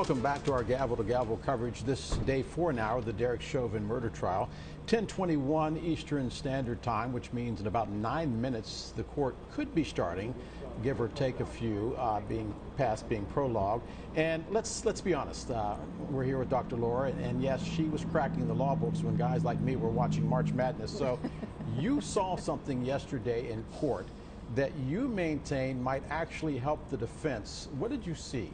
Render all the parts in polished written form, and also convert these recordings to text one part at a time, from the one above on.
Welcome back to our Gavel to Gavel coverage. This day 4 now of the Derek Chauvin murder trial. 10:21 Eastern Standard Time, which means in about 9 minutes the court could be starting, give or take a few, being prologue. And let's be honest. We're here with Dr. Laura, and yes, she was cracking the law books when guys like me were watching March Madness. So you saw something yesterday in court that you maintain might actually help the defense. What did you see?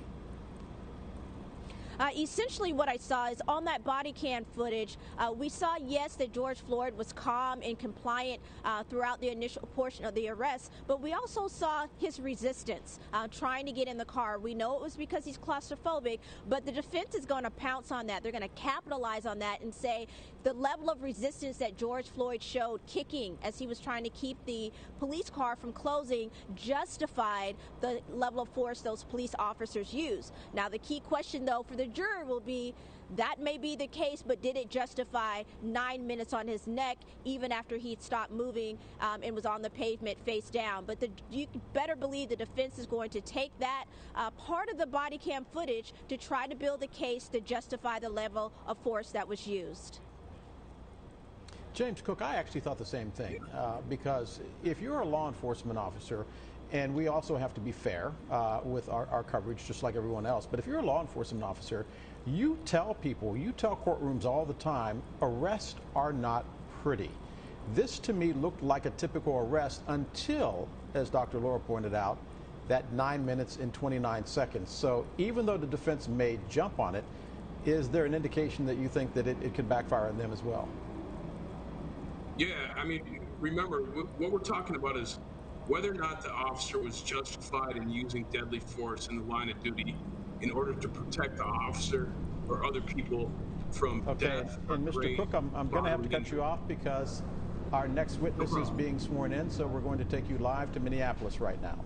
Essentially what I saw is on that body cam footage, we saw, yes, that George Floyd was calm and compliant throughout the initial portion of the arrest, but we also saw his resistance trying to get in the car. We know it was because he's claustrophobic, but the defense is going to pounce on that. They're going to capitalize on that and say the level of resistance that George Floyd showed kicking as he was trying to keep the police car from closing justified the level of force those police officers used. Now, the key question, though, for the juror will be, that may be the case, but did it justify 9 minutes on his neck even after he'd stopped moving and was on the pavement face down? But you better believe the defense is going to take that part of the body cam footage to try to build a case to justify the level of force that was used. James Cook, I actually thought the same thing, because if you're a law enforcement officer, and we also have to be fair with our coverage, just like everyone else. But if you're a law enforcement officer, you tell people, you tell courtrooms all the time, arrests are not pretty. This to me looked like a typical arrest until, as Dr. Laura pointed out, that 9 minutes and 29 seconds. So even though the defense may jump on it, is there an indication that you think that it could backfire on them as well? Yeah, I mean, remember, what we're talking about is whether or not the officer was justified in using deadly force in the line of duty in order to protect the officer or other people from death. And Mr. Cook, I'm going to have to cut you off because our next witness is being sworn in, so we're going to take you live to Minneapolis right now.